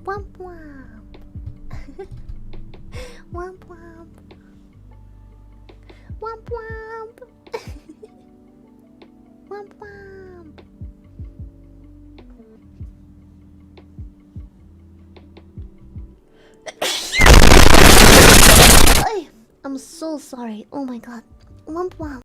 Womp womp. Womp womp. Womp womp. Womp womp. I'm so sorry. Oh my god. Womp womp.